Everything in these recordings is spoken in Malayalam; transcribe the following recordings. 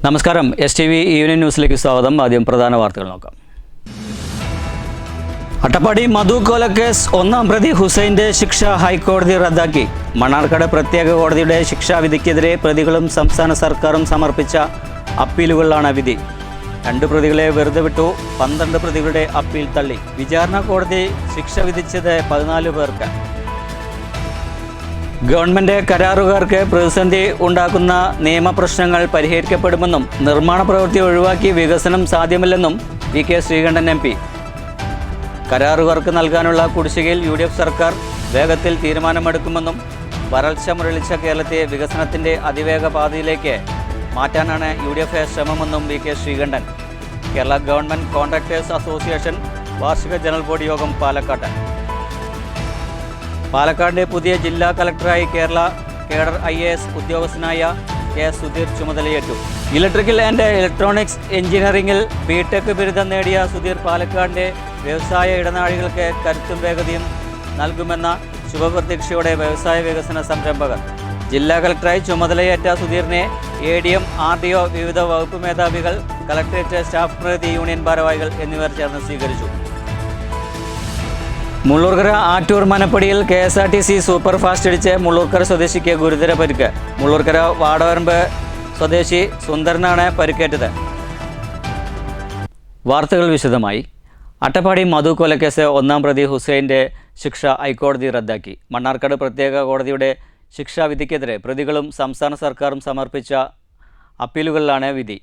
നമസ്കാരം. STV ഈവനിംഗ് ന്യൂസിലേക്ക് സ്വാഗതം. ആദ്യം പ്രധാന വാർത്തകൾ നോക്കാം. അട്ടപ്പാടി മധു കൊലക്കേസ് ഒന്നാം പ്രതി ഹുസൈൻ്റെ ശിക്ഷ ഹൈക്കോടതി റദ്ദാക്കി. മണ്ണാർക്കാട് പ്രത്യേക കോടതിയുടെ ശിക്ഷാവിധിക്കെതിരെ പ്രതികളും സംസ്ഥാന സർക്കാരും സമർപ്പിച്ച അപ്പീലുകളിലാണ് വിധി. 2 പ്രതികളെ വെറുതെ വിട്ടു. 12 പ്രതികളുടെ അപ്പീൽ തള്ളി. വിചാരണ കോടതി ശിക്ഷ വിധിച്ചത് 14 പേർക്ക്. ഗവൺമെൻറ് കരാറുകാർക്ക് പ്രതിസന്ധി ഉണ്ടാക്കുന്ന നിയമപ്രശ്നങ്ങൾ പരിഹരിക്കപ്പെടുമെന്നും നിർമ്മാണ പ്രവൃത്തി ഒഴിവാക്കി വികസനം സാധ്യമല്ലെന്നും VK ശ്രീകണ്ഠൻ MP. കരാറുകാർക്ക് നൽകാനുള്ള കുടിശ്ശികയിൽ UDF സർക്കാർ വേഗത്തിൽ തീരുമാനമെടുക്കുമെന്നും വരൾച്ച മുരളിച്ച കേരളത്തെ വികസനത്തിൻ്റെ അതിവേഗ പാതയിലേക്ക് മാറ്റാനാണ് UDF ശ്രമമെന്നും VK Sreekandan. Kerala government contractors association വാർഷിക ജനറൽ ബോഡി യോഗം പാലക്കാട്. പാലക്കാടിൻ്റെ പുതിയ ജില്ലാ കളക്ടറായി കേരള കേഡർ IAS ഉദ്യോഗസ്ഥനായ K. സുധീർ ചുമതലയേറ്റു. ഇലക്ട്രിക്കൽ ആൻഡ് ഇലക്ട്രോണിക്സ് എഞ്ചിനീയറിംഗിൽ BTech ബിരുദം നേടിയ സുധീർ പാലക്കാടിൻ്റെ വ്യവസായ ഇടനാഴികൾക്ക് കരുത്തും വേഗതയും നൽകുമെന്ന ശുഭപ്രതീക്ഷയോടെ വ്യവസായ വികസന സംരംഭകർ. ജില്ലാ കളക്ടറായി ചുമതലയേറ്റ സുധീറിനെ ADM, RDO, വിവിധ വകുപ്പ് മേധാവികൾ, കളക്ടറേറ്റ് സ്റ്റാഫ് പ്രതിനിധി യൂണിയൻ ഭാരവാഹികൾ എന്നിവർ ചേർന്ന് സ്വീകരിച്ചു. മുള്ളൂർക്കര ആറ്റൂർ മനപ്പടിയിൽ KSRTC സൂപ്പർ ഫാസ്റ്റ് ഇടിച്ച് മുള്ളൂർക്കര സ്വദേശിക്ക് ഗുരുതര പരിക്ക്. മുള്ളൂർക്കര വാടവരമ്പ് സ്വദേശി സുന്ദരനാണ് പരിക്കേറ്റത്. വാർത്തകൾ വിശദമായി. അട്ടപ്പാടി മധു കൊലക്കേസ് ഒന്നാം പ്രതി ഹുസൈൻ്റെ ശിക്ഷ ഹൈക്കോടതി റദ്ദാക്കി. മണ്ണാർക്കാട് പ്രത്യേക കോടതിയുടെ ശിക്ഷാവിധിക്കെതിരെ പ്രതികളും സംസ്ഥാന സർക്കാരും സമർപ്പിച്ച അപ്പീലുകളിലാണ് വിധി.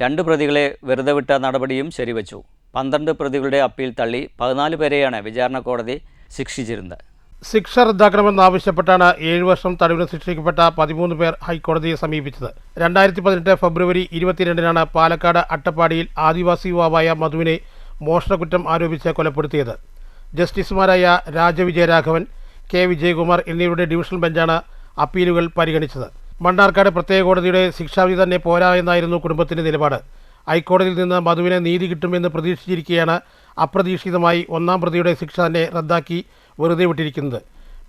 2 പ്രതികളെ വെറുതെ വിട്ട നടപടിയും ശരിവച്ചു. 12 പ്രതികളുടെ അപ്പീൽ തള്ളി. 14 പേരെയാണ് വിചാരണ കോടതി ശിക്ഷിച്ചിരുന്നത്. ശിക്ഷ റദ്ദാക്കണമെന്നാവശ്യപ്പെട്ടാണ് 7 വർഷം തടവിന് ശിക്ഷിക്കപ്പെട്ട 13 പേർ ഹൈക്കോടതിയെ സമീപിച്ചത്. 2018 ഫെബ്രുവരി 22-നാണ് പാലക്കാട് അട്ടപ്പാടിയിൽ ആദിവാസി യുവാവായ മധുവിനെ മോഷണക്കുറ്റം ആരോപിച്ച് കൊലപ്പെടുത്തിയത്. ജസ്റ്റിസുമാരായ രാജവിജയരാഘവൻ, K. വിജയകുമാർ എന്നിവരുടെ ഡിവിഷണൽ ബെഞ്ചാണ് അപ്പീലുകൾ പരിഗണിച്ചത്. മണ്ണാർക്കാട് പ്രത്യേക കോടതിയുടെ ശിക്ഷാവിധി തന്നെ പോരാ എന്നായിരുന്നു കുടുംബത്തിൻ്റെ നിലപാട്. ഹൈക്കോടതിയിൽ നിന്ന് മധുവിനെ നീതി കിട്ടുമെന്ന് പ്രതീക്ഷിച്ചിരിക്കെയാണ് അപ്രതീക്ഷിതമായി ഒന്നാം പ്രതിയുടെ ശിക്ഷ തന്നെ റദ്ദാക്കി വെറുതെ വിട്ടിരിക്കുന്നത്.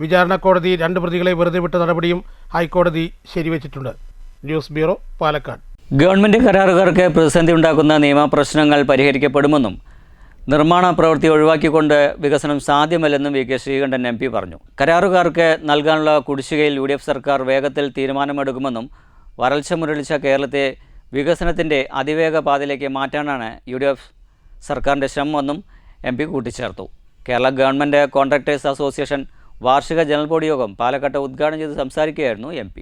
വിചാരണ കോടതി 2 പ്രതികളെ വെറുതെ വിട്ട നടപടിയും ഹൈക്കോടതി ശരിവച്ചിട്ടുണ്ട്. News bureau, Palakkad. ഗവൺമെൻറ് കരാറുകാർക്ക് പ്രതിസന്ധി ഉണ്ടാക്കുന്ന നിയമപ്രശ്നങ്ങൾ പരിഹരിക്കപ്പെടുമെന്നും നിർമ്മാണ പ്രവൃത്തി ഒഴിവാക്കിക്കൊണ്ട് വികസനം സാധ്യമല്ലെന്നും VK ശ്രീകണ്ഠൻ MP പറഞ്ഞു. കരാറുകാർക്ക് നൽകാനുള്ള കുടിശ്ശികയിൽ UDF സർക്കാർ വേഗത്തിൽ തീരുമാനമെടുക്കുമെന്നും വരൾച്ച മുരളിച്ച കേരളത്തെ വികസനത്തിൻ്റെ അതിവേഗ പാതയിലേക്ക് മാറ്റാനാണ് UDF സർക്കാരിൻ്റെ ശ്രമമെന്നും MP കൂട്ടിച്ചേർത്തു. കേരള ഗവൺമെൻറ് കോൺട്രാക്ടേഴ്സ് അസോസിയേഷൻ വാർഷിക ജനറൽ ബോഡി യോഗം പാലക്കാട്ട് ഉദ്ഘാടനം ചെയ്ത് സംസാരിക്കുകയായിരുന്നു MP.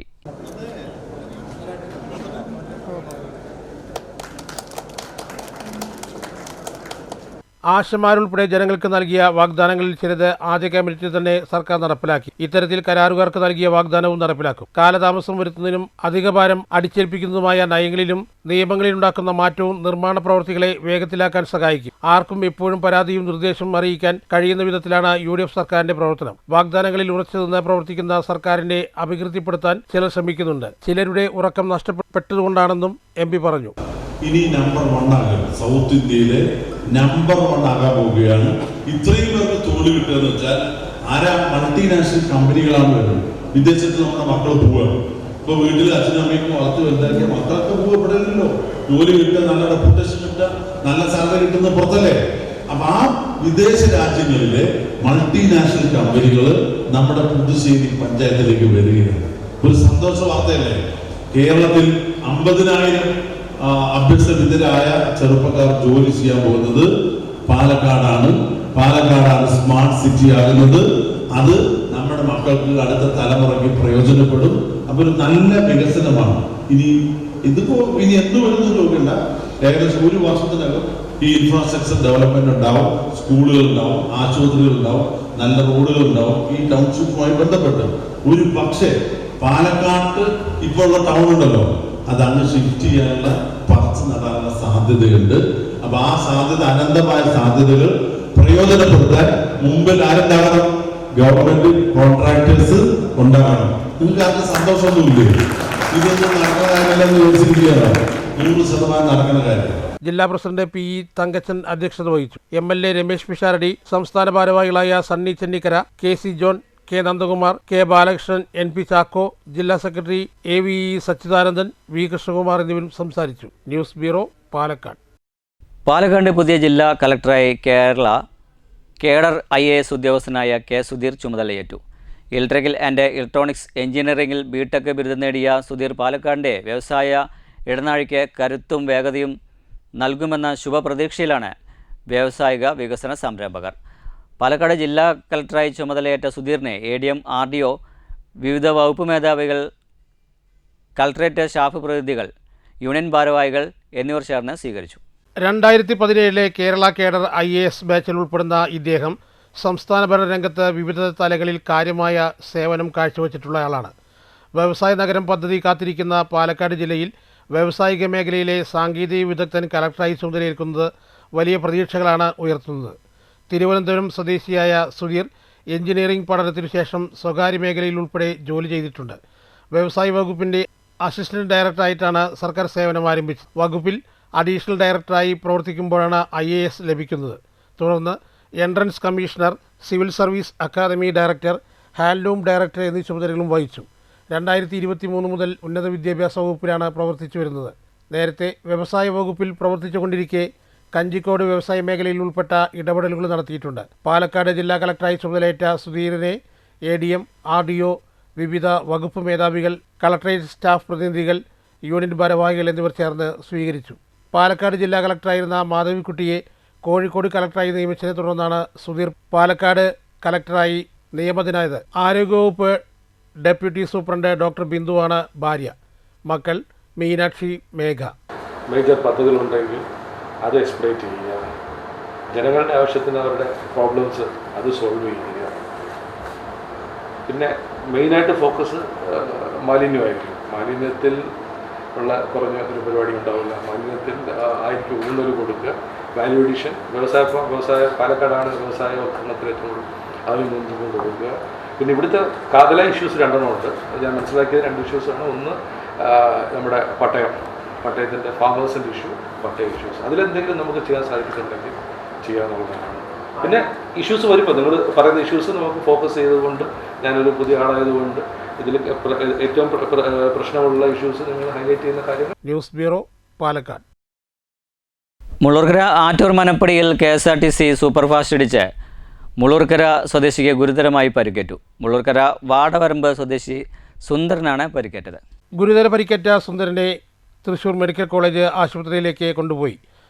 ആശമാരുൾപ്പെടെ ജനങ്ങൾക്ക് നൽകിയ വാഗ്ദാനങ്ങളിൽ ചിലത് ആദ്യ ക്യാബിനറ്റിൽ തന്നെ സർക്കാർ നടപ്പിലാക്കി. ഇത്തരത്തിൽ കരാറുകാർക്ക് നൽകിയ വാഗ്ദാനവും നടപ്പിലാക്കും. കാലതാമസം വരുത്തുന്നതിനും അധികഭാരം അടിച്ചേൽപ്പിക്കുന്നതുമായ നയങ്ങളിലും നിയമങ്ങളിലുണ്ടാക്കുന്ന മാറ്റവും നിർമ്മാണ പ്രവൃത്തികളെ വേഗത്തിലാക്കാൻ സഹായിക്കും. ആർക്കും എപ്പോഴും പരാതിയും നിർദ്ദേശവും അറിയിക്കാൻ കഴിയുന്ന വിധത്തിലാണ് UDF സർക്കാരിന്റെ പ്രവർത്തനം. വാഗ്ദാനങ്ങളിൽ ഉറച്ചു നിന്ന് പ്രവർത്തിക്കുന്ന സർക്കാരിനെ അപകീർത്തിപ്പെടുത്താൻ ചിലർ ശ്രമിക്കുന്നുണ്ട്. ചിലരുടെ ഉറക്കം നഷ്ടപ്പെട്ടതുകൊണ്ടാണെന്നും MP പറഞ്ഞു. ഇനി നമ്പർ 1 ആകും. സൗത്ത് ഇന്ത്യയിലെ നമ്പർ 1 ആകാൻ പോവുകയാണ്. ഇത്രയും പേർക്ക് തൊഴിൽ കിട്ടുക എന്ന് വെച്ചാൽ മൾട്ടിനാഷണൽ കമ്പനികളാണ് വരുന്നത്. വിദേശത്ത് നമ്മുടെ മക്കൾ പോവുകയാണ്. ഇപ്പൊ വീട്ടിൽ അച്ഛനും അമ്മയ്ക്കും വളർത്തി വലുതാക്കിയ മക്കൾക്ക് പോകപ്പെടില്ലല്ലോ. ജോലി കിട്ടുക, നല്ല റെപ്യൂട്ടേഷൻ കിട്ടുക, നല്ല സാലറി കിട്ടുന്ന പുറത്തല്ലേ. അപ്പൊ ആ വിദേശ രാജ്യങ്ങളിലെ മൾട്ടിനാഷണൽ കമ്പനികൾ നമ്മുടെ പുതുശ്ശേരി പഞ്ചായത്തിലേക്ക് വരികയാണ്. ഒരു സന്തോഷ വാർത്തയല്ലേ. കേരളത്തിൽ 50,000 അഭ്യസ്തവിദ്യരായ ചെറുപ്പക്കാർ ജോലി ചെയ്യാൻ പോകുന്നത് പാലക്കാടാണ്. പാലക്കാടാണ് സ്മാർട്ട് സിറ്റി ആകുന്നത്. അത് നമ്മുടെ മക്കൾക്ക്, അടുത്ത തലമുറയ്ക്ക് പ്രയോജനപ്പെടും. അപ്പൊ ഒരു നല്ല വികസനമാണ്. ഇനി എന്ത് വരുന്നത് നോക്കണ്ട. ഏകദേശം 1 വർഷത്തിനകം ഈ ഇൻഫ്രാസ്ട്രക്ചർ ഡെവലപ്മെന്റ് ഉണ്ടാവും. സ്കൂളുകൾ ഉണ്ടാവും, ആശുപത്രികൾ ഉണ്ടാവും, നല്ല റോഡുകൾ ഉണ്ടാവും. ഈ ടൗൺഷിപ്പുമായി ബന്ധപ്പെട്ട് ഒരു പക്ഷേ പാലക്കാട്ട് ഇപ്പോൾ ഉള്ള ടൗൺ ഉണ്ടല്ലോ, അത് അങ്ങ് ഷിഫ്റ്റ് ചെയ്യാനുള്ള, പറിച്ചു നടാനുള്ള സാധ്യതയുണ്ട്. അപ്പൊ ആ സാധ്യത, അനന്തമായ സാധ്യതകൾ പ്രയോജനപ്പെടുത്താൻ മുമ്പിൽ ആരുണ്ടാകണം? ഗവൺമെന്റ് കോൺട്രാക്ടേഴ്സ് ഉണ്ടാകണം. നിങ്ങൾക്ക് ആർക്ക് സന്തോഷമൊന്നുമില്ലേ? ഇതൊന്നും നടക്കുന്ന കാര്യമല്ലെന്ന് ചോദിച്ചിരിക്കുകയാണ്. 100% നടക്കുന്ന കാര്യം. ജില്ലാ പ്രസിഡന്റ് PE തങ്കച്ചൻ അധ്യക്ഷത വഹിച്ചു. MLA രമേശ് പിഷാരടി, സംസ്ഥാന ഭാരവാഹികളായ Sunny Chennikkara, KC John, K Nandakumar, K Balakrishnan, NP Chacko, ജില്ലാ secretary AVE Sachidanandan, V Krishnakumar എന്നിവരും സംസാരിച്ചു. News bureau, Palakkad. പാലക്കാട് പുതിയ ജില്ലാ കളക്ടറായി കേഡർ IAS ഉദ്യോഗസ്ഥനായ K സുധീർ ചുമതലയേറ്റു. ഇലക്ട്രിക്കൽ ആൻഡ് ഇലക്ട്രോണിക്സ് എഞ്ചിനീയറിംഗിൽ BTech ബിരുദം നേടിയ സുധീർ പാലക്കാടിൻ്റെ വ്യവസായ ഇടനാഴിക്ക് കരുത്തും വേഗതയും നൽകുമെന്ന ശുഭപ്രതീക്ഷയിലാണ് വ്യാവസായിക വികസന സംരംഭകർ. പാലക്കാട് ജില്ലാ കളക്ടറായി ചുമതലയേറ്റ സുധീറിനെ ADM, RDO, വിവിധ വകുപ്പ് മേധാവികൾ, കളക്ടറേറ്റ് സ്റ്റാഫ് പ്രതിനിധികൾ, യൂണിയൻ ഭാരവാഹികൾ എന്നിവർ ചേർന്ന് സ്വീകരിച്ചു. 2017 കേരള കേഡർ IAS ബാച്ചിൽ ഉൾപ്പെടുന്ന ഇദ്ദേഹം സംസ്ഥാന ഭരണരംഗത്ത് വിവിധ തലങ്ങളിൽ കാര്യമായ സേവനം കാഴ്ചവെച്ചിട്ടുള്ളയാളാണ്. വ്യവസായ നഗരം പദ്ധതി കാത്തിരിക്കുന്ന പാലക്കാട് ജില്ലയിൽ വ്യാവസായിക മേഖലയിലെ സാങ്കേതിക വിദഗ്ധൻ കളക്ടറായി ചുമതലയേൽക്കുന്നത് വലിയ പ്രതീക്ഷകളാണ് ഉയർത്തുന്നത്. തിരുവനന്തപുരം സ്വദേശിയായ സുധീർ എഞ്ചിനീയറിംഗ് പഠനത്തിനു ശേഷം സ്വകാര്യ മേഖലയിൽ ഉൾപ്പെടെ ജോലി ചെയ്തിട്ടുണ്ട്. വ്യവസായ വകുപ്പിൻ്റെ അസിസ്റ്റന്റ് ഡയറക്ടറായിട്ടാണ് സർക്കാർ സേവനം ആരംഭിച്ചത്. വകുപ്പിൽ അഡീഷണൽ ഡയറക്ടറായി പ്രവർത്തിക്കുമ്പോഴാണ് IAS ലഭിക്കുന്നത്. തുടർന്ന് entrance commissioner, civil service academy director, handloom director എന്നീ ചുമതലകളും വഹിച്ചു. 2023 മുതൽ ഉന്നത വിദ്യാഭ്യാസ വകുപ്പിലാണ് പ്രവർത്തിച്ചു വരുന്നത്. നേരത്തെ വ്യവസായ വകുപ്പിൽ പ്രവർത്തിച്ചുകൊണ്ടിരിക്കെ കഞ്ചിക്കോട് വ്യവസായ മേഖലയിൽ ഉൾപ്പെട്ട ഇടപെടലുകൾ നടത്തിയിട്ടുണ്ട്. പാലക്കാട് ജില്ലാ കളക്ടറായി ചുമതലയേറ്റ സുധീറിനെ ADM, RDO, വിവിധ വകുപ്പ് മേധാവികൾ, കളക്ടറേറ്റ് സ്റ്റാഫ് പ്രതിനിധികൾ, യൂണിയൻ ഭാരവാഹികൾ എന്നിവർ ചേർന്ന് സ്വീകരിച്ചു. പാലക്കാട് ജില്ലാ കളക്ടറായിരുന്ന മാധവിക്കുട്ടിയെ കോഴിക്കോട് കളക്ടറായി നിയമിച്ചതിനെ തുടർന്നാണ് സുധീർ പാലക്കാട് കളക്ടറായി നിയമിതനായത്. ആരോഗ്യവകുപ്പ് ഡെപ്യൂട്ടി സൂപ്രണ്ട് ഡോക്ടർ ബിന്ദുവാണ് ഭാര്യ. മക്കൾ മീനാക്ഷി, മേഘ. മേജർ പദ്ധതികളുണ്ടെങ്കിൽ അത് എക്സ്പ്ലെയിൻ ചെയ്യുക, ജനങ്ങളുടെ ആവശ്യത്തിന് അവരുടെ പ്രോബ്ലംസ് അത് സോൾവ് ചെയ്യുക. പിന്നെ മെയിനായിട്ട് ഫോക്കസ് മാലിന്യമായിരിക്കും. മാലിന്യത്തിൽ ഉള്ള കുറഞ്ഞ ഒരു പരിപാടി ഉണ്ടാവില്ല. മാലിന്യത്തിൽ ആയിരിക്കും ഊന്നൽ കൊടുക്കുക. വാല്യൂ എഡിഷൻ, വ്യവസായ പാലക്കാടാണ് വ്യവസായ വൽക്കരണത്തിൽ ഏറ്റവും അതിന് മുൻതൂക്കം കൊടുക്കുക. പിന്നെ ഇവിടുത്തെ കാതല ഇഷ്യൂസ് 2 ഉണ്ട്. ഞാൻ മനസ്സിലാക്കിയത് 2 ഇഷ്യൂസാണ്. ഒന്ന് നമ്മുടെ പട്ടയത്തിൻ്റെ ഫാമേഴ്സിൻ്റെ ഇഷ്യൂ, പട്ടയ ഇഷ്യൂസ്. അതിലെന്തെങ്കിലും നമുക്ക് ചെയ്യാൻ സാധിക്കുന്നുണ്ടെങ്കിൽ ചെയ്യാമെന്നുള്ളതാണ്. പിന്നെ ഇഷ്യൂസ് വരുമ്പോൾ നിങ്ങൾ പറയുന്ന ഇഷ്യൂസ് നമുക്ക് ഫോക്കസ് ചെയ്തുകൊണ്ട്, ഞാനൊരു പുതിയ ആളായതുകൊണ്ട് ഇതിൽ ഏറ്റവും പ്രശ്നമുള്ള ഇഷ്യൂസ് നിങ്ങൾ ഹൈലൈറ്റ് ചെയ്യുന്ന കാര്യങ്ങൾ. News bureau, Palakkad. മുള്ളൂർക്കര ആറ്റൂർ മനപ്പടിയിൽ KSRTC സൂപ്പർഫാസ്റ്റ് ഇടിച്ച് മുള്ളൂർക്കര സ്വദേശിക്ക് ഗുരുതരമായി പരിക്കേറ്റു. മുള്ളൂർക്കര വാടവരമ്പ് സ്വദേശി സുന്ദരനാണ് പരിക്കേറ്റത്. ഗുരുതര പരിക്കേറ്റ സുന്ദരനെ തൃശൂർ മെഡിക്കൽ കോളേജ് ആശുപത്രിയിലേക്ക് കൊണ്ടുപോയി.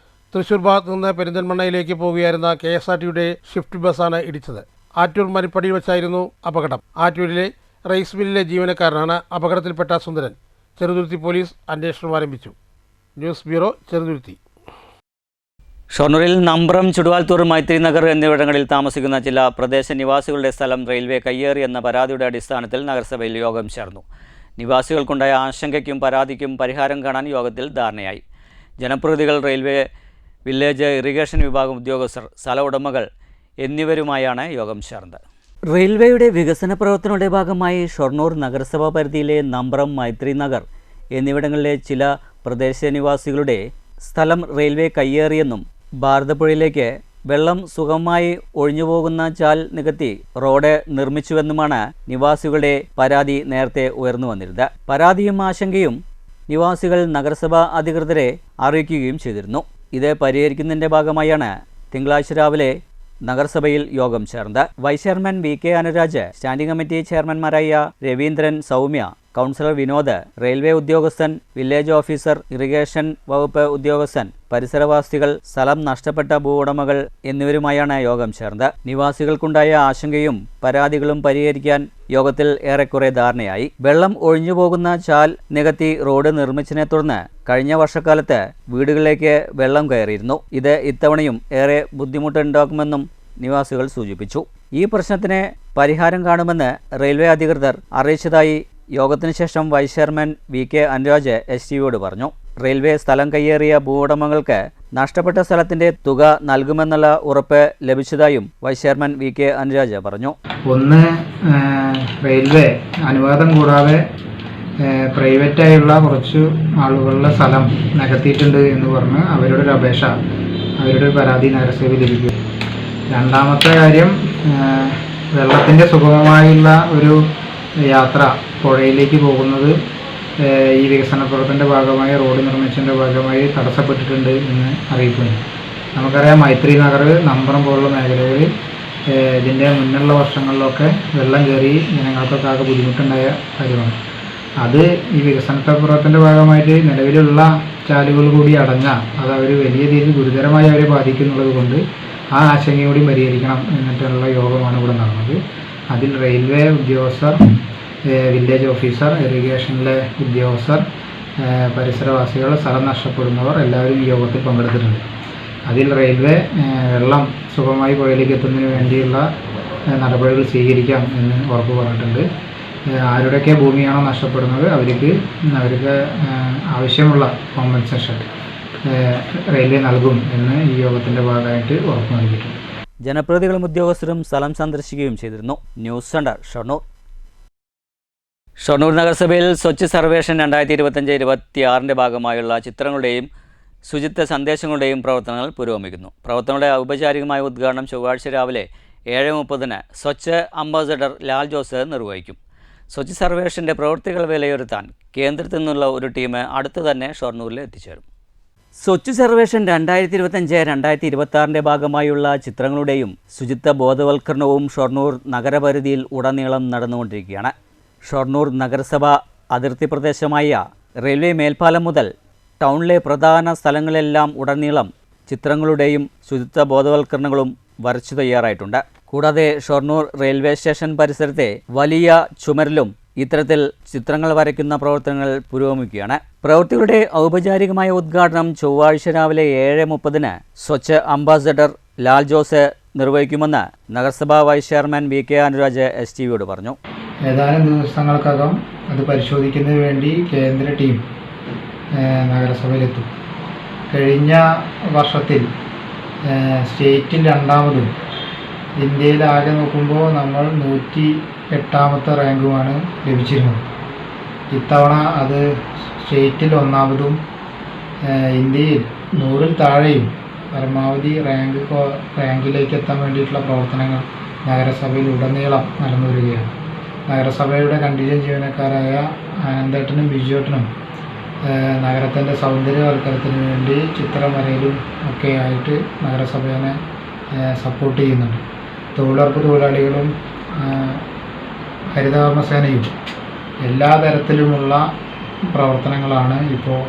തൃശൂർ ഭാഗത്തു നിന്ന് പെരിന്തൽമണ്ണയിലേക്ക് പോകുകയായിരുന്ന KSRTയുടെ ഷിഫ്റ്റ് ബസ്സാണ് ഇടിച്ചത്. ആറ്റൂർ മനപ്പടിയിൽ വെച്ചായിരുന്നു അപകടം. ആറ്റൂരിലെ റൈസ് മില്ലിലെ ജീവനക്കാരനാണ് അപകടത്തിൽപ്പെട്ട സുന്ദരൻ. ചെറുതുരുത്തി പോലീസ് അന്വേഷണം ആരംഭിച്ചു. News bureau, Cheruthuruthy. ഷൊർണൂരിൽ നമ്പ്രം, ചുടുവാൽത്തൂർ, മൈത്രി നഗർ എന്നിവിടങ്ങളിൽ താമസിക്കുന്ന ചില പ്രദേശ നിവാസികളുടെ സ്ഥലം റെയിൽവേ കയ്യേറി എന്ന പരാതിയുടെ അടിസ്ഥാനത്തിൽ നഗരസഭയിൽ യോഗം ചേർന്നു. നിവാസികൾക്കുണ്ടായ ആശങ്കയ്ക്കും പരാതിക്കും പരിഹാരം കാണാൻ യോഗത്തിൽ ധാരണയായി. ജനപ്രതിനിധികൾ, റെയിൽവേ വില്ലേജ് ഇറിഗേഷൻ വിഭാഗം ഉദ്യോഗസ്ഥർ, സ്ഥല ഉടമകൾ എന്നിവരുമായാണ് യോഗം ചേർന്നത്. റെയിൽവേയുടെ വികസന പ്രവർത്തനങ്ങളുടെ ഭാഗമായി ഷൊർണൂർ നഗരസഭാ പരിധിയിലെ നമ്പ്രം, മൈത്രി നഗർ എന്നിവിടങ്ങളിലെ ചില പ്രദേശനിവാസികളുടെ സ്ഥലം റെയിൽവേ കയ്യേറിയെന്നും ഭാരതപ്പുഴയിലേക്ക് വെള്ളം സുഗമമായി ഒഴിഞ്ഞുപോകുന്ന ചാൽ നികത്തി റോഡ് നിർമ്മിച്ചുവെന്നുമാണ് നിവാസികളുടെ പരാതി നേരത്തെ ഉയർന്നു വന്നിരുന്നത്. പരാതിയും ആശങ്കയും നിവാസികൾ നഗരസഭാ അധികൃതരെ അറിയിക്കുകയും ചെയ്തിരുന്നു. ഇത് പരിഹരിക്കുന്നതിൻ്റെ ഭാഗമായാണ് തിങ്കളാഴ്ച രാവിലെ നഗരസഭയിൽ യോഗം ചേർന്നത്. Vice chairman VK Anuraj, standing committee ചെയർമാൻമാരായ രവീന്ദ്രൻ, സൗമ്യ, കൗൺസിലർ വിനോദ്, റെയിൽവേ ഉദ്യോഗസ്ഥൻ, വില്ലേജ് ഓഫീസർ, ഇറിഗേഷൻ വകുപ്പ് ഉദ്യോഗസ്ഥൻ, പരിസരവാസികൾ, സ്ഥലം നഷ്ടപ്പെട്ട ഭൂവുടമകൾ എന്നിവരുമായാണ് യോഗം ചേർന്നത്. നിവാസികൾക്കുണ്ടായ ആശങ്കയും പരാതികളും പരിഹരിക്കാൻ യോഗത്തിൽ ഏറെക്കുറെ ധാരണയായി. വെള്ളം ഒഴിഞ്ഞുപോകുന്ന ചാൽ നികത്തി റോഡ് നിർമ്മിച്ചതിനെ തുടർന്ന് കഴിഞ്ഞ വർഷക്കാലത്ത് വീടുകളിലേക്ക് വെള്ളം കയറിയിരുന്നു. ഇത് ഇത്തവണയും ഏറെ ബുദ്ധിമുട്ടുണ്ടാക്കുമെന്നും നിവാസികൾ സൂചിപ്പിച്ചു. ഈ പ്രശ്നത്തിന് പരിഹാരം കാണുമെന്ന് റെയിൽവേ അധികൃതർ അറിയിച്ചതായി യോഗത്തിന് ശേഷം വൈസ് ചെയർമാൻ VK അനുരാജ് STVയോട് പറഞ്ഞു. റെയിൽവേ സ്ഥലം കയ്യേറിയ ഭൂവുടമകൾക്ക് നഷ്ടപ്പെട്ട സ്ഥലത്തിന്റെ തുക നൽകുമെന്നുള്ള ഉറപ്പ് ലഭിച്ചതായും വൈസ് ചെയർമാൻ VK അനുരാജ് പറഞ്ഞു. ഒന്ന്, റെയിൽവേ അനുവാദം കൂടാതെ പ്രൈവറ്റായുള്ള കുറച്ച് ആളുകളുടെ സ്ഥലം നികത്തിയിട്ടുണ്ട് എന്ന് പറഞ്ഞ് അവരുടെ ഒരു അപേക്ഷ, അവരുടെ ഒരു പരാതി നഗരസഭയിൽ ലഭിക്കും. രണ്ടാമത്തെ കാര്യം, വെള്ളത്തിൻ്റെ സുഗമമായുള്ള ഒരു യാത്ര പുഴയിലേക്ക് പോകുന്നത് ഈ വികസന പ്രവർത്തനത്തിൻ്റെ ഭാഗമായി റോഡ് നിർമ്മിച്ചതിൻ്റെ ഭാഗമായി തടസ്സപ്പെട്ടിട്ടുണ്ട് എന്ന് അറിയിക്കുന്നു. നമുക്കറിയാം മൈത്രി നഗർ, നമ്പറം പോലുള്ള മേഖലകളിൽ ഇതിൻ്റെ മുന്നുള്ള വർഷങ്ങളിലൊക്കെ വെള്ളം കയറി ജനങ്ങൾക്കൊക്കെ ആകെ ബുദ്ധിമുട്ടുണ്ടായ കാര്യമാണ്. അത് ഈ വികസന പ്രവർത്തനത്തിൻ്റെ ഭാഗമായിട്ട് നിലവിലുള്ള ചാലുകൾ കൂടി അടഞ്ഞാൽ അത് അവർ വലിയ രീതിയിൽ ഗുരുതരമായി അവരെ ബാധിക്കുന്നുള്ളത് കൊണ്ട് ആ ആശങ്കയോടെ പരിഹരിക്കണം എന്നിട്ടുള്ള യോഗമാണ് ഇവിടെ നടന്നത്. അതിൽ റെയിൽവേ ഉദ്യോഗസ്ഥർ, വില്ലേജ് ഓഫീസർ, ഇറിഗേഷനിലെ ഉദ്യോഗസ്ഥർ, പരിസരവാസികൾ, സ്ഥലം നഷ്ടപ്പെടുന്നവർ എല്ലാവരും ഈ യോഗത്തിൽ പങ്കെടുത്തിട്ടുണ്ട്. അതിൽ റെയിൽവേ വെള്ളം സുഗമമായി പുഴയിലേക്ക് എത്തുന്നതിന് വേണ്ടിയുള്ള നടപടികൾ സ്വീകരിക്കാം എന്ന് ഉറപ്പ് പറഞ്ഞിട്ടുണ്ട്. ആരുടെയൊക്കെ ഭൂമിയാണോ നഷ്ടപ്പെടുന്നത് അവർക്ക് ആവശ്യമുള്ള കോമ്പൻസേഷൻ റെയിൽവേ നൽകും എന്ന് ഈ യോഗത്തിൻ്റെ ഭാഗമായിട്ട് ഉറപ്പ് നൽകിയിട്ടുണ്ട്. ജനപ്രതിനിധികളും ഉദ്യോഗസ്ഥരും സ്ഥലം സന്ദർശിക്കുകയും ചെയ്തിരുന്നു. News centre Shoranur. ഷൊർണൂർ നഗരസഭയിൽ സ്വച്ഛ് സർവേഷൻ 2025-26 ഭാഗമായുള്ള ചിത്രങ്ങളുടെയും ശുചിത്വ സന്ദേശങ്ങളുടെയും പ്രവർത്തനങ്ങൾ പുരോഗമിക്കുന്നു. പ്രവർത്തനങ്ങളുടെ ഔപചാരികമായ ഉദ്ഘാടനം ചൊവ്വാഴ്ച രാവിലെ 7:30 സ്വച്ഛ് അംബാസഡർ ലാൽ ജോസ് നിർവഹിക്കും. സ്വച്ഛ് സർവേഷൻ്റെ പ്രവൃത്തികൾ വിലയിരുത്താൻ കേന്ദ്രത്തിൽ നിന്നുള്ള ഒരു ടീം അടുത്ത് തന്നെ ഷൊർണൂരിൽ എത്തിച്ചേരും. സ്വച്ഛ് സർവേഷൻ 2025-2026 ഭാഗമായുള്ള ചിത്രങ്ങളുടെയും ശുചിത്വ ബോധവൽക്കരണവും ഷൊർണൂർ നഗരപരിധിയിൽ ഉടനീളം നടന്നുകൊണ്ടിരിക്കുകയാണ്. ഷൊർണൂർ നഗരസഭ അതിർത്തി പ്രദേശമായ റെയിൽവേ മേൽപ്പാലം മുതൽ ടൗണിലെ പ്രധാന സ്ഥലങ്ങളെല്ലാം ഉടനീളം ചിത്രങ്ങളുടെയും ശുചിത്വ ബോധവൽക്കരണങ്ങളും വരച്ചു തയ്യാറായിട്ടുണ്ട്. കൂടാതെ ഷൊർണൂർ റെയിൽവേ സ്റ്റേഷൻ പരിസരത്തെ വലിയ ചുമരിലും ഇത്തരത്തിൽ ചിത്രങ്ങൾ വരയ്ക്കുന്ന പ്രവർത്തനങ്ങൾ പുരോഗമിക്കുകയാണ്. പ്രവൃത്തികളുടെ ഔപചാരികമായ ഉദ്ഘാടനം ചൊവ്വാഴ്ച രാവിലെ 7:30 സ്വച്ഛ് അംബാസഡർ ലാൽ ജോസ് നിർവഹിക്കുമെന്ന് നഗരസഭാ വൈസ് ചെയർമാൻ VK അനുരാജ് STVയോട് പറഞ്ഞു. ഏതാനും ദിവസങ്ങൾക്കകം അത് പരിശോധിക്കുന്നതിന് വേണ്ടി കേന്ദ്ര ടീം നഗരസഭയിലെത്തും. കഴിഞ്ഞ വർഷത്തിൽ സ്റ്റേറ്റിൽ 2ാമതും ഇന്ത്യയിലാകെ നോക്കുമ്പോൾ നമ്മൾ 108ാമത്തെ റാങ്കുമാണ് ലഭിച്ചിരുന്നത്. ഇത്തവണ അത് സ്റ്റേറ്റിൽ 1ാമതും ഇന്ത്യയിൽ 100-ൽ താഴെയും പരമാവധി റാങ്കിലേക്ക് എത്താൻ വേണ്ടിയിട്ടുള്ള പ്രവർത്തനങ്ങൾ നഗരസഭയിൽ ഉടനീളം നടന്നു വരികയാണ്. നഗരസഭയുടെ കണ്ടീഷൻ ജീവനക്കാരായ ആനന്ദേട്ടനും ബിജുവേട്ടനും നഗരത്തിൻ്റെ സൗന്ദര്യവൽക്കരണത്തിന് വേണ്ടി ചിത്രം വരയിലും ഒക്കെ ആയിട്ട് നഗരസഭയെ സപ്പോർട്ട് ചെയ്യുന്നുണ്ട്. തൊഴിലുറപ്പ് തൊഴിലാളികളും ഹരിതകർമ്മസേനയും എല്ലാ തരത്തിലുമുള്ള പ്രവർത്തനങ്ങളാണ് ഇപ്പോൾ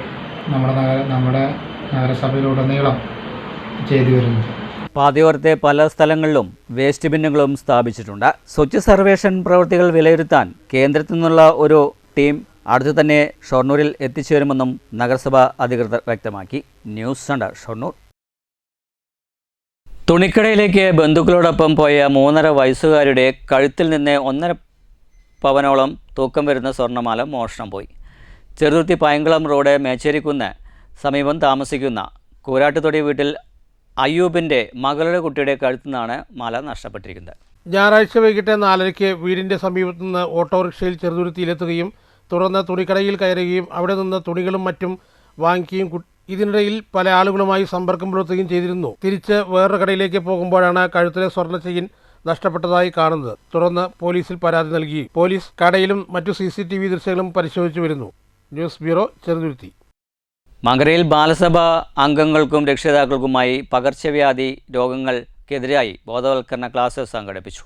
നമ്മുടെ നഗരസഭയിലുടനീളം ചെയ്തു വരുന്നത്. പാതയോരത്തെ പല സ്ഥലങ്ങളിലും വേസ്റ്റ് ബിന്നുകളും സ്ഥാപിച്ചിട്ടുണ്ട്. സ്വച്ഛ് സർവേഷൻ പ്രവൃത്തികൾ വിലയിരുത്താൻ കേന്ദ്രത്തിൽ നിന്നുള്ള ഒരു ടീം അടുത്ത് തന്നെ ഷൊർണൂരിൽ എത്തിച്ചേരുമെന്നും നഗരസഭ അധികൃതർ വ്യക്തമാക്കി. News centre Shoranur. തുണിക്കടയിലേക്ക് ബന്ധുക്കളോടൊപ്പം പോയ 3.5 വയസ്സുകാരുടെ കഴുത്തിൽ നിന്ന് 1.5 പവനോളം തൂക്കം വരുന്ന സ്വർണ്ണമാല മോഷണം പോയി. ചെറുതുരുത്തി പയങ്കുളം റോഡ് മേച്ചേരിക്കുന്ന് സമീപം താമസിക്കുന്ന കൂരാട്ടുതൊടി വീട്ടിൽ അയ്യൂബിൻ്റെ മകളുടെ കുട്ടിയുടെ കഴുത്തിൽ നിന്നാണ് മാല നഷ്ടപ്പെട്ടിരിക്കുന്നത്. ഞായറാഴ്ച വൈകിട്ട് 4:30 വീടിൻ്റെ സമീപത്തു നിന്ന് ഓട്ടോറിക്ഷയിൽ ചെറുതുരുത്തിയിലെത്തുകയും തുടർന്ന് തുണിക്കടയിൽ കയറുകയും അവിടെ നിന്ന് തുണികളും മറ്റും വാങ്ങിക്കുകയും ഇതിനിടയിൽ പല ആളുകളുമായി സമ്പർക്കം പുലർത്തുകയും ചെയ്തിരുന്നു. തിരിച്ച് വേറൊരു കടയിലേക്ക് പോകുമ്പോഴാണ് കഴുത്തിലെ സ്വർണ്ണ ചെയിൻ നഷ്ടപ്പെട്ടതായി കാണുന്നത്. തുടർന്ന് പോലീസിൽ പരാതി നൽകി. പോലീസ് കടയിലും മറ്റു CCTV ദൃശ്യങ്ങളും പരിശോധിച്ചു വരുന്നു. News bureau, Cheruthuruthy. മങ്കരയിൽ ബാലസഭ അംഗങ്ങൾക്കും രക്ഷിതാക്കൾക്കുമായി പകർച്ചവ്യാധി രോഗങ്ങൾക്കെതിരായി ബോധവൽക്കരണ ക്ലാസ് സംഘടിപ്പിച്ചു.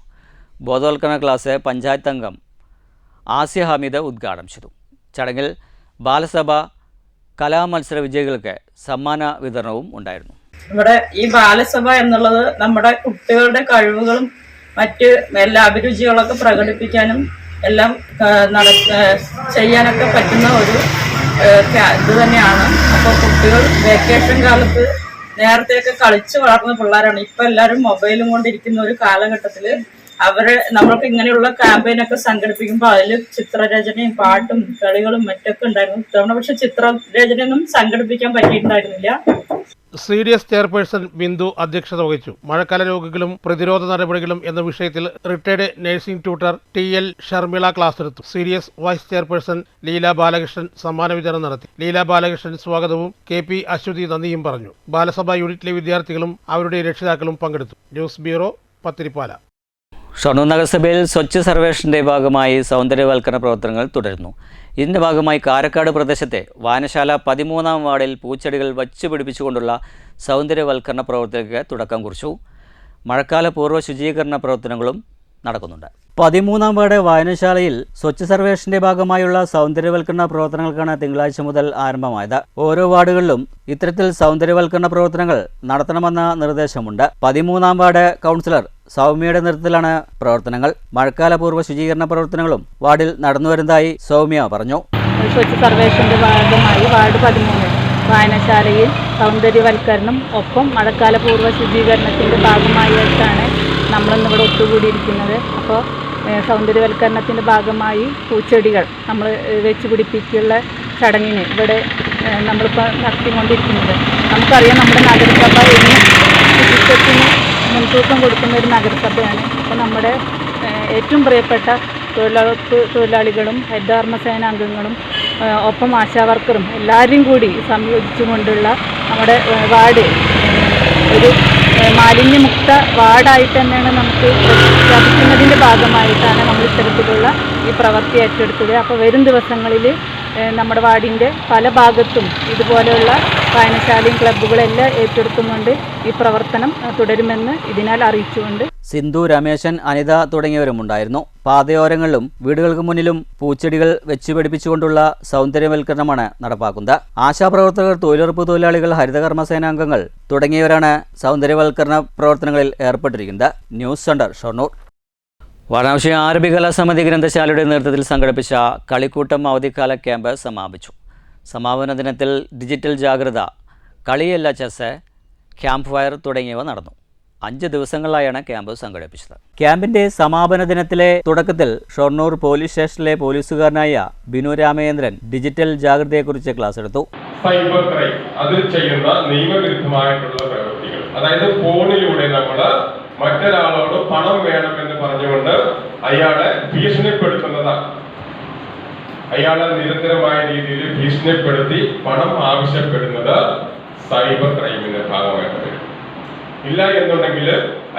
ബോധവൽക്കരണ ക്ലാസ് പഞ്ചായത്ത് അംഗം ആസിയ ഹമീദ് ഉദ്ഘാടനം ചെയ്തു. ചടങ്ങിൽ ബാലസഭ കലാമത്സര വിജയികൾക്ക് സമ്മാന വിതരണവും ഉണ്ടായിരുന്നു. ഇവിടെ ഈ ബാലസഭ എന്നുള്ളത് നമ്മുടെ കുട്ടികളുടെ കഴിവുകളും മറ്റ് എല്ലാ അഭിരുചികളൊക്കെ പ്രകടിപ്പിക്കാനും എല്ലാം ചെയ്യാനൊക്കെ പറ്റുന്ന ഒരു ഇത് തന്നെയാണ്. അപ്പോൾ കുട്ടികൾ വെക്കേഷൻ കാലത്ത് നേരത്തെയൊക്കെ കളിച്ചു വളർന്ന പിള്ളേരാണ്. ഇപ്പം എല്ലാവരും മൊബൈലും കൊണ്ടിരിക്കുന്ന ഒരു കാലഘട്ടത്തിൽ നമ്മൾക്ക് ഇങ്ങനെയുള്ള ക്യാമ്പയിനൊക്കെ സംഘടിപ്പിക്കുമ്പോൾ അതിൽ ചിത്രരചനയും പാട്ടും കളികളും മറ്റൊക്കെ ഉണ്ടായിരുന്നു. ഇത്തവണ പക്ഷെ ചിത്രരചനയൊന്നും സംഘടിപ്പിക്കാൻ പറ്റിയിട്ടുണ്ടായിരുന്നില്ല. CDS ചെയർപേഴ്സൺ ബിന്ദു അധ്യക്ഷത വഹിച്ചു. മഴക്കാല രോഗികളും പ്രതിരോധ നടപടികളും എന്ന വിഷയത്തിൽ retired nursing tutor TL Sharmila class എടുത്തു. CDS vice chairperson Leela Balakrishnan സമ്മാന വിതരണം നടത്തി. ലീല ബാലകൃഷ്ണൻ സ്വാഗതവും KP അശ്വതി നന്ദിയും പറഞ്ഞു. ബാലസഭ യൂണിറ്റിലെ വിദ്യാർത്ഥികളും അവരുടെ രക്ഷിതാക്കളും പങ്കെടുത്തു. News bureau, Pathiripala. ഷൊർണൂർ നഗരസഭയിൽ സ്വച്ഛ് സർവേഷൻ്റെ ഭാഗമായി സൗന്ദര്യവൽക്കരണ പ്രവർത്തനങ്ങൾ തുടരുന്നു. ഇതിൻ്റെ ഭാഗമായി കാരക്കാട് പ്രദേശത്തെ വായനശാല 13-ാം വാർഡിൽ പൂച്ചെടികൾ വച്ചു പിടിപ്പിച്ചുകൊണ്ടുള്ള സൗന്ദര്യവൽക്കരണ പ്രവർത്തനങ്ങൾക്ക് തുടക്കം കുറിച്ചു. മഴക്കാല പൂർവ്വ ശുചീകരണ പ്രവർത്തനങ്ങളും നടക്കുന്നുണ്ട്. 13-ാം വാർഡ് വായനശാലയിൽ സ്വച്ഛ് സർവേഷൻ്റെ ഭാഗമായുള്ള സൗന്ദര്യവൽക്കരണ പ്രവർത്തനങ്ങൾക്കാണ് തിങ്കളാഴ്ച മുതൽ ആരംഭമായത്. ഓരോ വാർഡുകളിലും ഇത്തരത്തിൽ സൗന്ദര്യവൽക്കരണ പ്രവർത്തനങ്ങൾ നടത്തണമെന്ന നിർദ്ദേശമുണ്ട്. 13-ാം വാർഡ് കൗൺസിലർ സൗമ്യയുടെ നേതൃത്വത്തിലാണ് പ്രവർത്തനങ്ങൾ. മഴക്കാല പൂർവ്വ ശുചീകരണ പ്രവർത്തനങ്ങളും വാർഡിൽ നടന്നുവരുന്നതായി സൗമ്യ പറഞ്ഞു. സ്വച്ഛ് സർവേഷൻ്റെ ഭാഗമായി വാർഡ് 13 വായനശാലയിൽ സൗന്ദര്യവൽക്കരണം ഒപ്പം മഴക്കാല പൂർവ്വ ശുചീകരണത്തിൻ്റെ ഭാഗമായിട്ടാണ് നമ്മളിന്നിവിടെ ഒത്തുകൂടിയിരിക്കുന്നത്. അപ്പോൾ സൗന്ദര്യവൽക്കരണത്തിൻ്റെ ഭാഗമായി പൂച്ചെടികൾ നമ്മൾ വെച്ച് പിടിപ്പിച്ചുള്ള ചടങ്ങിന് ഇവിടെ നമ്മളിപ്പോൾ നടത്തിക്കൊണ്ടിരിക്കുന്നത്. നമുക്കറിയാം, നമ്മുടെ നഗരസഭ ഇന്ന് ശുചിത്വത്തിന് മുൻതൂക്കം കൊടുക്കുന്ന ഒരു നഗരസഭയാണ്. അപ്പോൾ നമ്മുടെ ഏറ്റവും പ്രിയപ്പെട്ട തൊഴിലാളികളും ഹരിതകർമ്മസേന അംഗങ്ങളും ഒപ്പം ആശാവർക്കറും എല്ലാവരും കൂടി സംയോജിച്ചുകൊണ്ടുള്ള നമ്മുടെ വാർഡ് ഒരു മാലിന്യമുക്ത വാർഡായിട്ട് തന്നെയാണ് നമുക്ക് പ്രഖ്യാപിക്കുന്നതിൻ്റെ ഭാഗമായിട്ടാണ് നമ്മൾ ഇത്തരത്തിലുള്ള ഈ പ്രവൃത്തി ഏറ്റെടുത്തത്. അപ്പോൾ വരും ദിവസങ്ങളിൽ നമ്മുടെ വാർഡിൻ്റെ പല ഭാഗത്തും ഇതുപോലെയുള്ള വായനശാലയും ക്ലബ്ബുകളെല്ലാം ഏറ്റെടുത്തുകൊണ്ട് ഈ പ്രവർത്തനം തുടരുമെന്ന് ഇതിനാൽ അറിയിച്ചുകൊണ്ട് സിന്ധു, രമേശൻ, അനിത തുടങ്ങിയവരുമുണ്ടായിരുന്നു. പാതയോരങ്ങളിലും വീടുകൾക്ക് മുന്നിലും പൂച്ചെടികൾ വെച്ച് പിടിപ്പിച്ചുകൊണ്ടുള്ള സൗന്ദര്യവൽക്കരണമാണ് നടപ്പാക്കുന്നത്. ആശാപ്രവർത്തകർ, തൊഴിലുറപ്പ് തൊഴിലാളികൾ, ഹരിതകർമ്മസേനാംഗങ്ങൾ തുടങ്ങിയവരാണ് സൗന്ദര്യവൽക്കരണ പ്രവർത്തനങ്ങളിൽ ഏർപ്പെട്ടിരിക്കുന്നത്. News centre, Shoranur. വാരണാസി ആരംഭികലാ സമിതി ഗ്രന്ഥശാലയുടെ നേതൃത്വത്തിൽ സംഘടിപ്പിച്ച കളിക്കൂട്ടം അവധിക്കാല ക്യാമ്പ് സമാപിച്ചു. സമാപന ദിനത്തിൽ ഡിജിറ്റൽ ജാഗ്രത, കളിയല്ല ചെസ്, ക്യാമ്പ് ഫയർ തുടങ്ങിയവ നടന്നു. 5 ദിവസങ്ങളിലായാണ് ക്യാമ്പ് സംഘടിപ്പിച്ചത്. ക്യാമ്പിന്റെ സമാപന ദിനത്തിലെ തുടക്കത്തിൽ ഷൊർണൂർ പോലീസ് സ്റ്റേഷനിലെ പോലീസുകാരനായ ബിനു രാമചന്ദ്രൻ ഡിജിറ്റൽ ജാഗ്രതയെക്കുറിച്ച് ക്ലാസ് എടുത്തു. സൈബർ ക്രൈം, അതിൽ ചെയ്യുന്ന നിയമവിരുദ്ധമായിട്ടുള്ള പ്രവൃത്തികൾ, അതായത് ഫോണിലൂടെ നമ്മൾ മറ്റൊരാളോട് പണം വേണമെന്ന് പറഞ്ഞുകൊണ്ട് അയാളെ ഭീഷണിപ്പെടുത്തുന്നതാണ്. അയാളെ നിരന്തരമായ രീതിയിൽ ഭീഷണിപ്പെടുത്തി പണം ആവശ്യപ്പെടുന്നത് സൈബർ ക്രൈമിന്റെ ഭാഗമായിട്ട് വരും. ഇല്ല എന്നുണ്ടെങ്കിൽ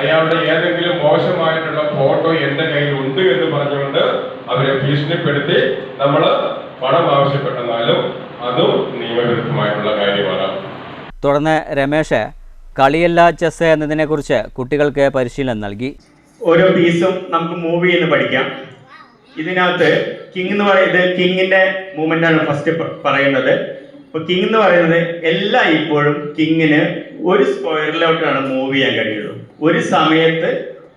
അയാളുടെ ഏതെങ്കിലും മോശമായിട്ടുള്ള ഫോട്ടോ എൻ്റെ കയ്യിൽ ഉണ്ട് എന്ന് പറഞ്ഞുകൊണ്ട് അവരെ ഭീഷണിപ്പെടുത്തി നമ്മൾ പണം ആവശ്യപ്പെട്ടെന്നാലും അതും നിയമവിരുദ്ധമായിട്ടുള്ള കാര്യമാണ്. തുടർന്ന് രമേശ് കളിയല്ല ചെസ് എന്നതിനെക്കുറിച്ച് കുട്ടികൾക്ക് പരിശീലനം നൽകി. ഓരോ പീസും നമുക്ക് മൂവ് ചെയ്ത് പഠിക്കാം. ഇതിനകത്ത് കിങ് എന്ന് പറയുന്നത് കിങ്ങിന്റെ മൂവ്മെന്റ് ആണ് ഫസ്റ്റ് പറയുന്നത്. അപ്പൊ കിങ് എന്ന് പറയുന്നത് ഇപ്പോഴും കിങ്ങിന് ഒരു സ്ക്വയറിലോട്ടാണ് മൂവ് ചെയ്യാൻ കഴിയുള്ളൂ. ഒരു സമയത്ത്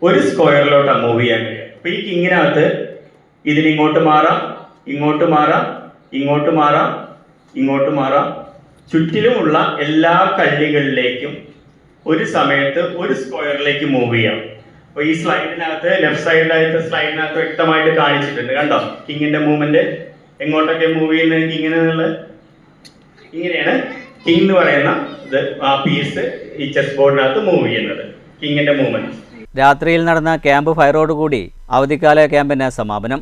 ഒരു സ്ക്വയറിലോട്ടാണ് മൂവ് ചെയ്യാൻ കഴിയുക. അപ്പൊ ഈ കിങ്ങിനകത്ത് ഇതിന് ഇങ്ങോട്ട് മാറാം, ഇങ്ങോട്ട് മാറാം, ഇങ്ങോട്ട് മാറാം, ഇങ്ങോട്ട് മാറാം. ചുറ്റിലുമുള്ള എല്ലാ കള്ളികളിലേക്കും ഒരു സമയത്ത് ഒരു സ്ക്വയറിലേക്ക് മൂവ് ചെയ്യാം. അപ്പൊ ഈ സ്ലൈഡിനകത്ത് ലെഫ്റ്റ് സൈഡിലായിട്ട് സ്ലൈഡിനകത്ത് വ്യക്തമായിട്ട് കാണിച്ചിട്ടുണ്ട്. കണ്ടോ കിങ്ങിന്റെ മൂവ്മെന്റ് എങ്ങോട്ടൊക്കെ മൂവ് ചെയ്യുന്നത് കിങ്ങിനുള്ളത്. ഇങ്ങനെയാണ് കിങ് എന്ന് പറയുന്ന ഇത് ആ പീസ് ഈ ചെസ് ബോർഡിനകത്ത് മൂവ് ചെയ്യുന്നത്, കിങ്ങിന്റെ മൂവ്മെന്റ്. രാത്രിയിൽ നടന്ന ക്യാമ്പ് ഫയറോടുകൂടി അവധിക്കാല ക്യാമ്പിന് സമാപനം.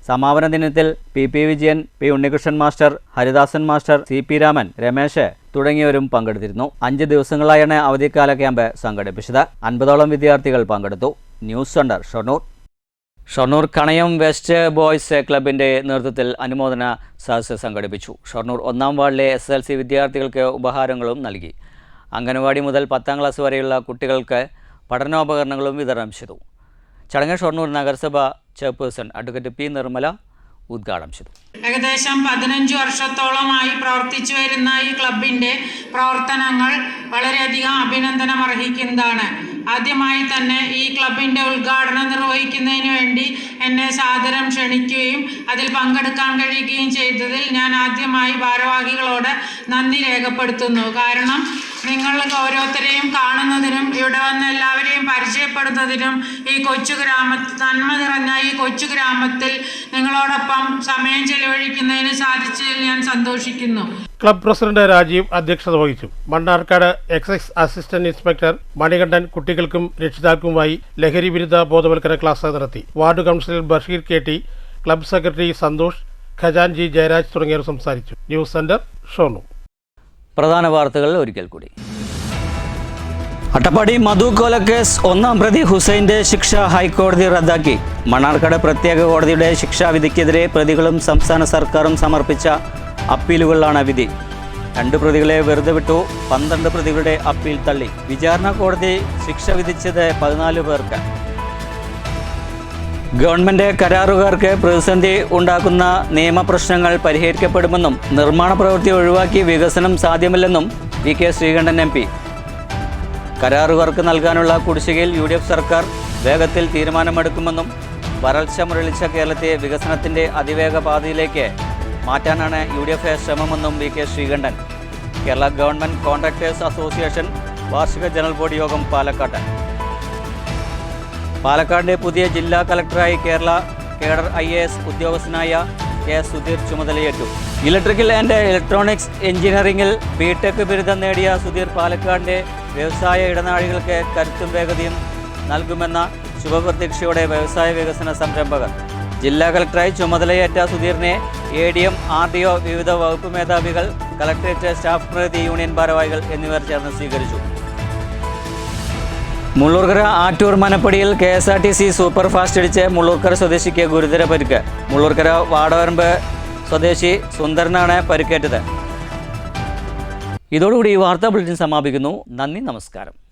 സമാപന ദിനത്തിൽ P Vijayan, P Unnikrishnan master, Haridasan master, CP Raman, Ramesh തുടങ്ങിയവരും പങ്കെടുത്തിരുന്നു. 5 ദിവസങ്ങളായാണ് അവധിക്കാല ക്യാമ്പ് സംഘടിപ്പിച്ചത്. 50ഓളം വിദ്യാർത്ഥികൾ പങ്കെടുത്തു. News centre, Shoranur. Shoranur Kanayam west boys ക്ലബിൻ്റെ നേതൃത്വത്തിൽ അനുമോദന സദസ്സ് സംഘടിപ്പിച്ചു. ഷൊർണൂർ 1-ാം വാർഡിലെ SSLC വിദ്യാർത്ഥികൾക്ക് ഉപഹാരങ്ങളും നൽകി. അംഗനവാടി മുതൽ 10ാം ക്ലാസ് വരെയുള്ള കുട്ടികൾക്ക് പഠനോപകരണങ്ങളും വിതരണം ചെയ്തു. ചടങ്ങ് ഷൊർണൂർ നഗരസഭ ചെയർപേഴ്സൺ അഡ്വക്കേറ്റ് P നിർമ്മല ഉദ്ഘാടനം ചെയ്തു. ഏകദേശം 15 വർഷത്തോളമായി പ്രവർത്തിച്ചു വരുന്ന ഈ ക്ലബിൻ്റെ പ്രവർത്തനങ്ങൾ വളരെയധികം അഭിനന്ദനം അർഹിക്കുന്നതാണ്. ആദ്യമായി തന്നെ ഈ ക്ലബിൻ്റെ ഉദ്ഘാടനം നിർവഹിക്കുന്നതിന് വേണ്ടി എന്നെ സാദരം ക്ഷണിക്കുകയും അതിൽ പങ്കെടുക്കാൻ കഴിയുകയും ചെയ്തതിൽ ഞാൻ ആദ്യമായി ഭാരവാഹികളോട് നന്ദി രേഖപ്പെടുത്തുന്നു. കാരണം നിങ്ങൾ ഓരോരുത്തരെയും കാണുന്നതിനും ഇവിടെ വന്ന് എല്ലാവരെയും പരിചയപ്പെടുന്നതിനും ഈ നന്മ നിറഞ്ഞ ഈ കൊച്ചു ഗ്രാമത്തിൽ നിങ്ങളോടൊപ്പം സമയം ചെലവഴിക്കുന്നതിന് സാധിച്ചതിൽ ഞാൻ സന്തോഷിക്കുന്നു. ക്ലബ് പ്രസിഡന്റ് രാജീവ് അധ്യക്ഷത വഹിച്ചു. Mannarkkad excise assistant inspector Manikandan കുട്ടികൾക്കും രക്ഷിതാക്കൾക്കുമായി ലഹരി വിരുദ്ധ ബോധവൽക്കരണ ക്ലാസ് നടത്തി. Ward councillor Basheer KT, club secretary Santhosh, ഖജാൻജി ജയരാജ് തുടങ്ങിയവർ സംസാരിച്ചു. News centre Shoranur. പ്രധാന വാർത്തകൾ ഒരിക്കൽ കൂടി. അട്ടപ്പാടി മധു കൊലക്കേസ് ഒന്നാം പ്രതി ഹുസൈൻ്റെ ശിക്ഷ ഹൈക്കോടതി റദ്ദാക്കി. മണ്ണാർക്കാട് പ്രത്യേക കോടതിയുടെ ശിക്ഷാവിധിക്കെതിരെ പ്രതികളും സംസ്ഥാന സർക്കാരും സമർപ്പിച്ച അപ്പീലുകളിലാണ് വിധി. 2 പ്രതികളെ വെറുതെ വിട്ടു. 12 പ്രതികളുടെ അപ്പീൽ തള്ളി. വിചാരണ കോടതി ശിക്ഷ വിധിച്ചത് 14 പേർക്ക്. ഗവൺമെൻറ് കരാറുകാർക്ക് പ്രതിസന്ധി ഉണ്ടാക്കുന്ന നിയമപ്രശ്നങ്ങൾ പരിഹരിക്കപ്പെടുമെന്നും നിർമ്മാണ പ്രവൃത്തി ഒഴിവാക്കി വികസനം സാധ്യമല്ലെന്നും വി കെ ശ്രീകണ്ഠൻ MP. കരാറുകാർക്ക് നൽകാനുള്ള കുടിശ്ശികയിൽ UDF സർക്കാർ വേഗത്തിൽ തീരുമാനമെടുക്കുമെന്നും വരൾച്ച മുരളിച്ച കേരളത്തെ വികസനത്തിൻ്റെ അതിവേഗ പാതയിലേക്ക് മാറ്റാനാണ് UDF ശ്രമമെന്നും V K Sreekandan. Kerala government contractors association വാർഷിക ജനറൽ ബോഡി യോഗം പാലക്കാട്. പാലക്കാടിൻ്റെ പുതിയ ജില്ലാ കളക്ടറായി കേരള കേഡർ IAS ഉദ്യോഗസ്ഥനായ കെ സുധീർ ചുമതലയേറ്റു. ഇലക്ട്രിക്കൽ ആൻഡ് ഇലക്ട്രോണിക്സ് എഞ്ചിനീയറിംഗിൽ BTech ബിരുദം നേടിയ സുധീർ പാലക്കാടിൻ്റെ വ്യവസായ ഇടനാഴികൾക്ക് കരുത്തും വേഗതയും നൽകുമെന്ന ശുഭപ്രതീക്ഷയോടെ വ്യവസായ വികസന സംരംഭകർ. ജില്ലാ കളക്ടറായി ചുമതലയേറ്റ സുധീറിനെ ADM, RDO, വിവിധ വകുപ്പ് മേധാവികൾ, കളക്ടറേറ്റ് സ്റ്റാഫ് പ്രതിനിധി യൂണിയൻ ഭാരവാഹികൾ എന്നിവർ ചേർന്ന് സ്വീകരിച്ചു. മുള്ളൂർക്കര ആറ്റൂർ മനപ്പടിയിൽ KSRTC സൂപ്പർ ഫാസ്റ്റ് ഇടിച്ച് മുള്ളൂർക്കര സ്വദേശിക്ക് ഗുരുതര പരിക്ക്. മുള്ളൂർക്കര വാടവരമ്പ് സ്വദേശി സുന്ദരനാണ് പരിക്കേറ്റത്. ഇതോടുകൂടി ഈ വാർത്താ ബുള്ളറ്റിൻ സമാപിക്കുന്നു. നന്ദി, നമസ്കാരം.